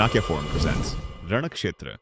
Chanakya forum presents रणक्षेत्र।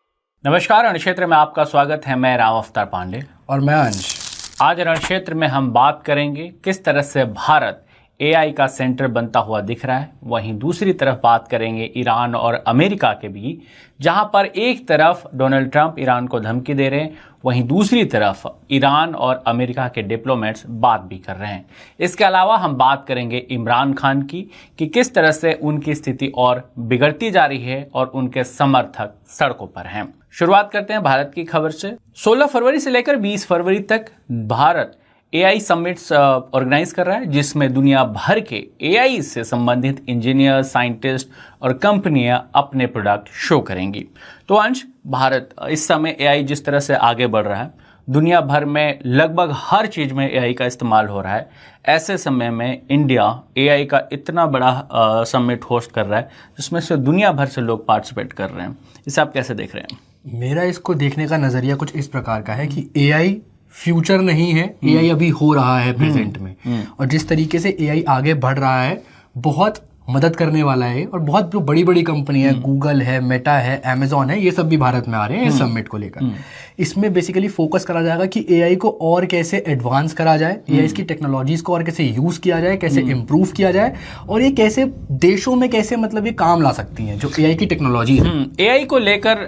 नमस्कार, रणक्षेत्र में आपका स्वागत है। मैं राव अवतार पांडे और मैं अंश। आज रणक्षेत्र में हम बात करेंगे किस तरह से भारत एआई का सेंटर बनता हुआ दिख रहा है। वहीं दूसरी तरफ बात करेंगे ईरान और अमेरिका के बीच, जहां पर एक तरफ डोनाल्ड ट्रंप ईरान को धमकी दे रहे हैं, वहीं दूसरी तरफ ईरान और अमेरिका के डिप्लोमेट्स बात भी कर रहे हैं। इसके अलावा हम बात करेंगे इमरान खान की कि किस तरह से उनकी स्थिति और बिगड़ती जा रही है और उनके समर्थक सड़कों पर हैं। शुरुआत करते हैं भारत की खबर से। 16 फरवरी से लेकर 20 फरवरी तक भारत एआई समिट्स ऑर्गेनाइज कर रहा है, जिसमें दुनिया भर के एआई से संबंधित इंजीनियर, साइंटिस्ट और कंपनियां अपने प्रोडक्ट शो करेंगी। तो अंश, भारत इस समय एआई जिस तरह से आगे बढ़ रहा है, दुनिया भर में लगभग हर चीज में एआई का इस्तेमाल हो रहा है। ऐसे समय में इंडिया एआई का इतना बड़ा समिट होस्ट कर रहा है, जिसमें से दुनिया भर से लोग पार्टिसिपेट कर रहे हैं। इसे आप कैसे देख रहे हैं? मेरा इसको देखने का नजरिया कुछ इस प्रकार का है कि एआई फ्यूचर नहीं है, एआई अभी हो रहा है प्रेजेंट में। और जिस तरीके से एआई आगे बढ़ रहा है, बहुत मदद करने वाला है। और बहुत जो बड़ी बड़ी कंपनी है, गूगल है, मेटा है, अमेजॉन है, ये सब भी भारत में आ रहे हैं इस समिट को लेकर। इसमें बेसिकली फोकस करा जाएगा कि एआई को और कैसे एडवांस करा जाए, एआई की टेक्नोलॉजीज को और कैसे यूज किया जाए, कैसे इम्प्रूव किया जाए, और ये कैसे देशों में कैसे मतलब ये काम ला सकती हैं जो एआई की टेक्नोलॉजी है। एआई को लेकर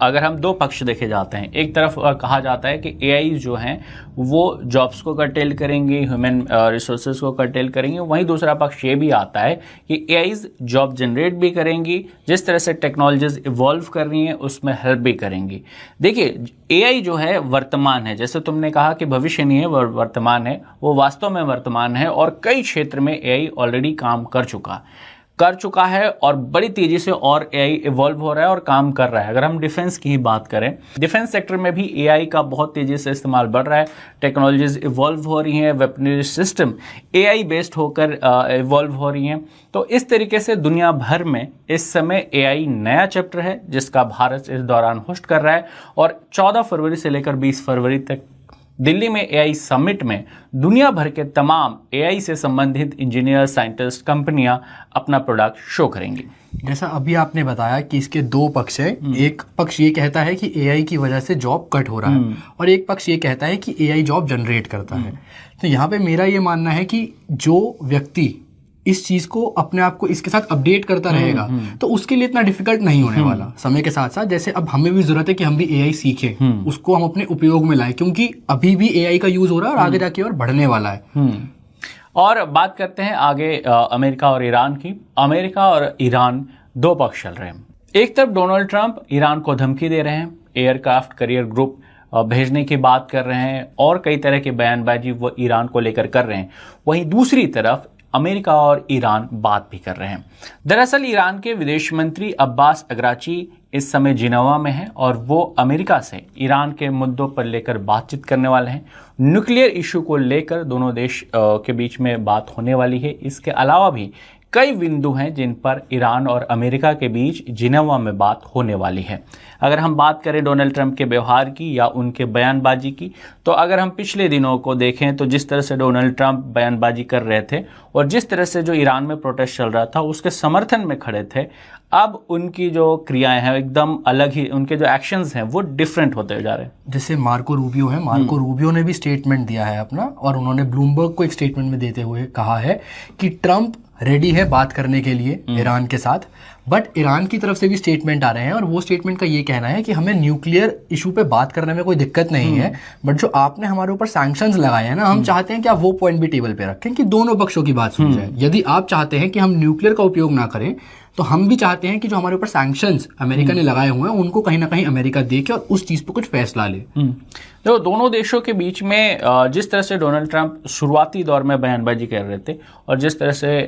अगर हम दो पक्ष देखे जाते हैं, एक तरफ कहा जाता है कि एआई जो है वो जॉब्स को कर्टेल करेंगे, ह्यूमन रिसोर्सेज को कर्टेल करेंगे। वहीं दूसरा पक्ष ये भी आता है कि एआई जॉब जनरेट भी करेंगी, जिस तरह से टेक्नोलॉजीज इवॉल्व कर रही हैं उसमें हेल्प भी करेंगी। देखिए, एआई जो है वर्तमान है, जैसे तुमने कहा कि भविष्य नहीं है, वर्तमान है। वो वास्तव में वर्तमान है और कई क्षेत्र में एआई ऑलरेडी काम कर चुका है और बड़ी तेजी से और एआई इवॉल्व हो रहा है और काम कर रहा है। अगर हम डिफेंस की ही बात करें, डिफेंस सेक्टर में भी एआई का बहुत तेजी से इस्तेमाल बढ़ रहा है। टेक्नोलॉजीज इवॉल्व हो रही हैं, वेपनरी सिस्टम एआई बेस्ड होकर इवॉल्व हो रही हैं। तो इस तरीके से दुनिया भर में इस समय एआई नया चैप्टर है, जिसका भारत इस दौरान होस्ट कर रहा है। और 14 फरवरी से लेकर 20 फरवरी तक दिल्ली में एआई समिट में दुनिया भर के तमाम एआई से संबंधित इंजीनियर, साइंटिस्ट, कंपनियां अपना प्रोडक्ट शो करेंगी। जैसा अभी आपने बताया कि इसके दो पक्ष है। एक पक्ष ये कहता है कि एआई की वजह से जॉब कट हो रहा है, और एक पक्ष ये कहता है कि एआई जॉब जनरेट करता है। तो यहाँ पे मेरा ये मानना है कि जो व्यक्ति इस चीज को अपने आप को इसके साथ अपडेट करता रहेगा, तो उसके लिए इतना डिफिकल्ट नहीं होने वाला। समय के साथ साथ जैसे अब हमें भी जरूरत है कि हम भी एआई सीखें, उसको हम अपने उपयोग में लाएं, क्योंकि अभी भी एआई का यूज हो रहा है और आगे जाके और बढ़ने वाला है। और बात करते हैं आगे अमेरिका और ईरान की। अमेरिका और ईरान दो पक्ष चल रहे हैं। एक तरफ डोनाल्ड ट्रंप ईरान को धमकी दे रहे हैं, एयरक्राफ्ट कैरियर ग्रुप भेजने की बात कर रहे हैं और कई तरह की बयानबाजी वो ईरान को लेकर कर रहे हैं। वहीं दूसरी तरफ अमेरिका और ईरान बात भी कर रहे हैं। दरअसल ईरान के विदेश मंत्री अब्बास अगराची इस समय जिनेवा में हैं और वो अमेरिका से ईरान के मुद्दों पर लेकर बातचीत करने वाले हैं। न्यूक्लियर इशू को लेकर दोनों देश के बीच में बात होने वाली है। इसके अलावा भी कई बिंदु हैं जिन पर ईरान और अमेरिका के बीच जिनेवा में बात होने वाली है। अगर हम बात करें डोनाल्ड ट्रंप के व्यवहार की या उनके बयानबाजी की, तो अगर हम पिछले दिनों को देखें तो जिस तरह से डोनाल्ड ट्रंप बयानबाजी कर रहे थे और जिस तरह से जो ईरान में प्रोटेस्ट चल रहा था उसके समर्थन में खड़े थे, अब उनकी जो क्रियाएं हैं एकदम अलग ही, उनके जो एक्शंस हैं वो डिफरेंट होते जा रहे हैं। जैसे मार्को रूबियो है, मार्को रूबियो ने भी स्टेटमेंट दिया है अपना, और उन्होंने ब्लूमबर्ग को एक स्टेटमेंट में देते हुए कहा है कि ट्रंप रेडी है बात करने के लिए ईरान के साथ। बट ईरान की तरफ से भी स्टेटमेंट आ रहे हैं और वो स्टेटमेंट का ये कहना है कि हमें न्यूक्लियर इशू पे बात करने में कोई दिक्कत नहीं है, बट जो आपने हमारे ऊपर सैंक्शंस लगाए हैं ना, हम चाहते हैं कि आप वो पॉइंट भी टेबल पे रखें कि दोनों पक्षों की बात सुनी जाए। यदि आप चाहते हैं कि हम न्यूक्लियर का उपयोग ना करें, तो हम भी चाहते हैं कि जो हमारे ऊपर सैंक्शंस अमेरिका ने लगाए हुए हैं उनको कहीं ना कहीं अमेरिका देखे और उस चीज पर कुछ फैसला ले। तो दोनों देशों के बीच में जिस तरह से डोनाल्ड ट्रंप शुरुआती दौर में बयानबाजी कर रहे थे और जिस तरह से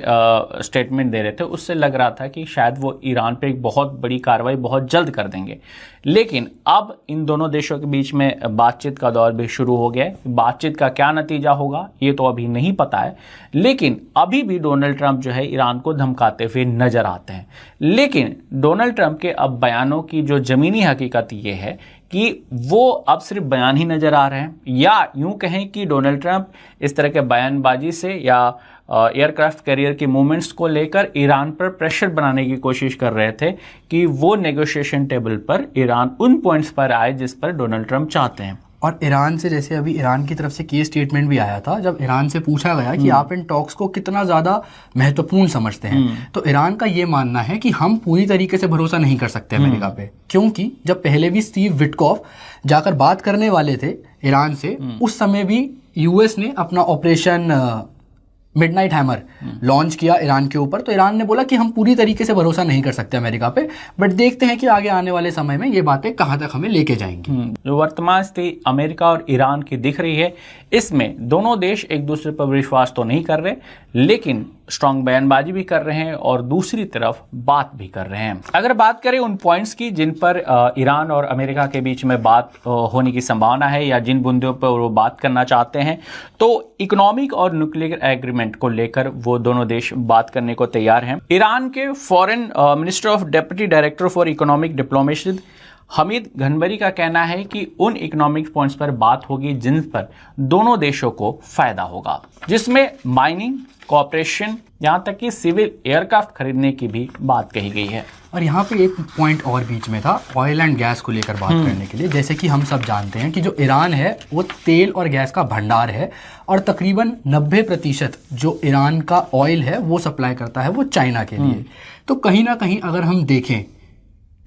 स्टेटमेंट दे रहे थे, उससे लग रहा था कि शायद वो ईरान पे एक बहुत बड़ी कार्रवाई बहुत जल्द कर देंगे। लेकिन अब इन दोनों देशों के बीच में बातचीत का दौर भी शुरू हो गया है। बातचीत का क्या नतीजा होगा ये तो अभी नहीं पता है, लेकिन अभी भी डोनाल्ड ट्रंप जो है ईरान को धमकाते हुए नजर आते हैं। लेकिन डोनाल्ड ट्रंप के अब बयानों की जो जमीनी हकीकत ये है कि वो अब सिर्फ बयान ही नजर आ रहे हैं, या यूं कहें कि डोनाल्ड ट्रंप इस तरह के बयानबाजी से या एयरक्राफ्ट कैरियर की मूवमेंट्स को लेकर ईरान पर प्रेशर बनाने की कोशिश कर रहे थे कि वो नेगोशिएशन टेबल पर ईरान उन पॉइंट्स पर आए जिस पर डोनाल्ड ट्रंप चाहते हैं। और ईरान से, जैसे अभी ईरान की तरफ से केस स्टेटमेंट भी आया था, जब ईरान से पूछा गया कि आप इन टॉक्स को कितना ज़्यादा महत्वपूर्ण समझते हैं, तो ईरान का ये मानना है कि हम पूरी तरीके से भरोसा नहीं कर सकते अमेरिका पे, क्योंकि जब पहले भी स्टीव विटकॉफ जाकर बात करने वाले थे ईरान से, उस समय भी यूएस ने अपना ऑपरेशन मिडनाइट हैमर लॉन्च किया ईरान के ऊपर। तो ईरान ने बोला कि हम पूरी तरीके से भरोसा नहीं कर सकते अमेरिका पे, बट देखते हैं कि आगे आने वाले समय में ये बातें कहाँ तक हमें लेके जाएंगी। जो वर्तमान स्थिति अमेरिका और ईरान की दिख रही है, इसमें दोनों देश एक दूसरे पर विश्वास तो नहीं कर रहे, लेकिन स्ट्रांग बयानबाजी भी कर रहे हैं और दूसरी तरफ बात भी कर रहे हैं। अगर बात करें उन पॉइंट्स की जिन पर ईरान और अमेरिका के बीच में बात होने की संभावना है या जिन मुद्दों पर वो बात करना चाहते हैं, तो इकोनॉमिक और न्यूक्लियर एग्रीमेंट को लेकर वो दोनों देश बात करने को तैयार हैं। ईरान के foreign minister of deputy director for economic diplomacy Hamid Ghanbari का कहना है कि उन इकोनॉमिक पॉइंट्स पर बात होगी जिन पर दोनों देशों को फायदा होगा, जिसमें माइनिंग, कॉर्पोरेशन, यहाँ तक कि सिविल एयरक्राफ्ट खरीदने की भी बात कही गई है। और यहाँ पे एक पॉइंट और बीच में था ऑयल एंड गैस को लेकर बात करने के लिए। जैसे कि हम सब जानते हैं कि जो ईरान है वो तेल और गैस का भंडार है, और तकरीबन 90% जो ईरान का ऑयल है वो सप्लाई करता है वो चाइना के लिए। तो कहीं ना कहीं अगर हम देखें,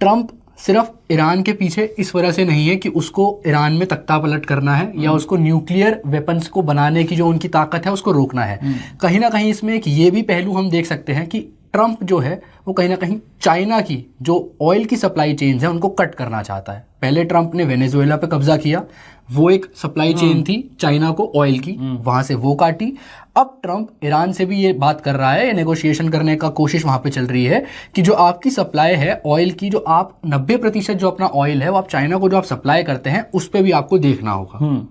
ट्रंप सिर्फ ईरान के पीछे इस वजह से नहीं है कि उसको ईरान में तख्ता पलट करना है या उसको न्यूक्लियर वेपन्स को बनाने की जो उनकी ताकत है उसको रोकना है। कहीं ना कहीं इसमें एक ये भी पहलू हम देख सकते हैं कि ट्रंप जो है वो कहीं ना कहीं चाइना की जो ऑयल की सप्लाई चेन्स है उनको कट करना चाहता है। पहले ट्रंप ने वेनेजुएला पे कब्जा किया, वो एक सप्लाई चेन थी चाइना को ऑयल की, वहां से वो काटी। अब ट्रंप ईरान से भी ये बात कर रहा है, ये नेगोशिएशन करने का कोशिश वहां पे चल रही है कि जो आपकी सप्लाई है ऑयल की, जो आप 90% जो अपना ऑयल है वो आप चाइना को जो आप सप्लाई करते हैं उस पर भी आपको देखना होगा।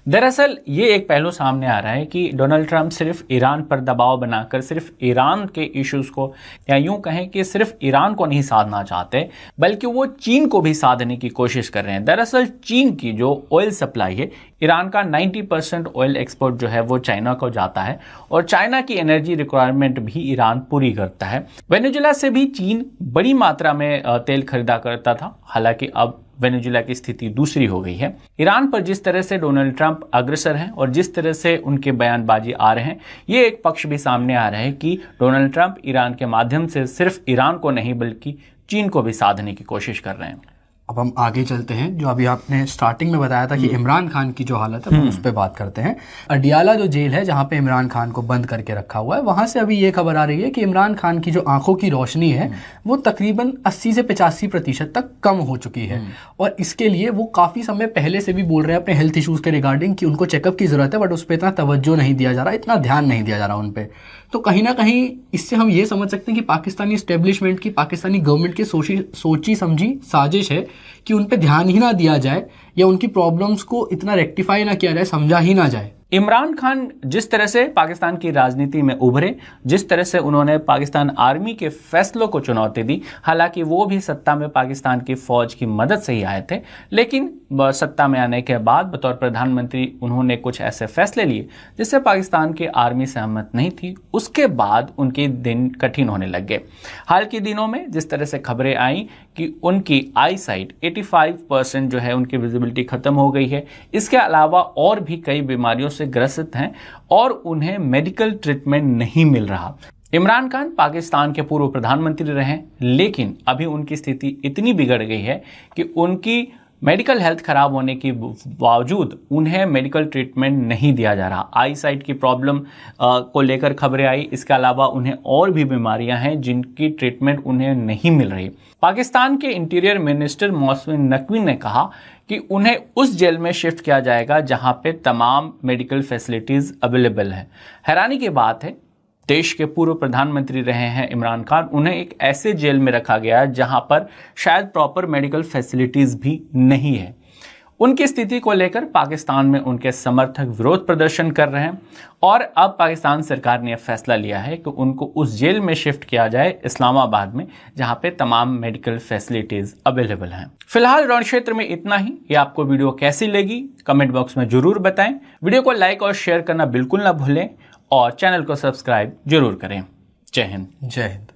दरअसल ये एक पहलू सामने आ रहा है कि डोनाल्ड ट्रंप सिर्फ ईरान पर दबाव बनाकर सिर्फ ईरान के इश्यूज को, या यूं कहें कि सिर्फ ईरान को नहीं साधना चाहते, बल्कि वो चीन को भी साधने की कोशिश कर रहे हैं। दरअसल चीन की जो ऑयल सप्लाई है, ईरान का 90% ऑयल एक्सपोर्ट जो है वो चाइना को जाता है, और चाइना की एनर्जी रिक्वायरमेंट भी ईरान पूरी करता है। वेनेजुएला से भी चीन बड़ी मात्रा में तेल खरीदा करता था, हालांकि अब वेनेजुएला की स्थिति दूसरी हो गई है। ईरान पर जिस तरह से डोनाल्ड ट्रंप अग्रसर हैं और जिस तरह से उनके बयानबाजी आ रहे हैं, ये एक पक्ष भी सामने आ रहा है कि डोनाल्ड ट्रंप ईरान के माध्यम से सिर्फ ईरान को नहीं बल्कि चीन को भी साधने की कोशिश कर रहे हैं। अब हम आगे चलते हैं। जो अभी आपने स्टार्टिंग में बताया था कि इमरान खान की जो हालत है हम उस पर बात करते हैं। अडियाला जो जेल है जहां पे इमरान खान को बंद करके रखा हुआ है, वहां से अभी ये खबर आ रही है कि इमरान खान की जो आंखों की रोशनी है वो तकरीबन 80 से 85% तक कम हो चुकी है, और इसके लिए वो काफ़ी समय पहले से भी बोल रहे हैं अपने हेल्थ इशूज़ के रिगार्डिंग कि उनको चेकअप की ज़रूरत है, बट उस पर इतना तवज्जो नहीं दिया जा रहा, इतना ध्यान नहीं दिया जा रहा उन पर। तो कहीं ना कहीं इससे हम ये समझ सकते हैं कि पाकिस्तानी इस्टेब्लिशमेंट की, पाकिस्तानी गवर्नमेंट की सोची समझी साजिश है कि उन पे ध्यान ही ना दिया जाए या उनकी प्रॉब्लम्स को इतना रेक्टिफाई ना किया जाए, समझा ही ना जाए। इमरान खान जिस तरह से पाकिस्तान की राजनीति में उभरे, जिस तरह से उन्होंने पाकिस्तान आर्मी के फैसलों को चुनौती दी, हालांकि वो भी सत्ता में पाकिस्तान की फौज की मदद से ही आए थे, लेकिन सत्ता में आने के बाद बतौर प्रधानमंत्री उन्होंने कुछ ऐसे फैसले लिए जिससे पाकिस्तान की आर्मी सहमत नहीं थी। उसके बाद उनके दिन कठिन होने लग गए। हाल के दिनों में जिस तरह से खबरें आई कि उनकी आई साइट 85% जो है उनकी विजिबिलिटी खत्म हो गई है। इसके अलावा और भी कई बीमारियों से ग्रसित हैं और उन्हें मेडिकल ट्रीटमेंट नहीं मिल रहा। इमरान खान पाकिस्तान के पूर्व प्रधानमंत्री रहे, लेकिन अभी उनकी स्थिति इतनी बिगड़ गई है कि उनकी मेडिकल हेल्थ खराब होने के बावजूद उन्हें मेडिकल ट्रीटमेंट नहीं दिया जा रहा। आई साइट की प्रॉब्लम को लेकर खबरें आई। इसके अलावा उन्हें और भी बीमारियां हैं जिनकी ट्रीटमेंट उन्हें नहीं मिल रही। पाकिस्तान के इंटीरियर मिनिस्टर मौसम नकवी ने कहा कि उन्हें उस जेल में शिफ्ट किया जाएगा जहां पे तमाम मेडिकल फैसिलिटीज़ अवेलेबल हैं। हैरानी की बात है, देश के पूर्व प्रधानमंत्री रहे हैं इमरान खान, उन्हें एक ऐसे जेल में रखा गया है जहां पर शायद प्रॉपर मेडिकल फैसिलिटीज़ भी नहीं है। उनकी स्थिति को लेकर पाकिस्तान में उनके समर्थक विरोध प्रदर्शन कर रहे हैं और अब पाकिस्तान सरकार ने यह फैसला लिया है कि उनको उस जेल में शिफ्ट किया जाए इस्लामाबाद में, जहां पे तमाम मेडिकल फैसिलिटीज अवेलेबल हैं। फिलहाल रण क्षेत्र में इतना ही। ये आपको वीडियो कैसी लगी कमेंट बॉक्स में जरूर बताएं। वीडियो को लाइक और शेयर करना बिल्कुल ना भूलें और चैनल को सब्सक्राइब जरूर करें। जय हिंद। जय हिंद।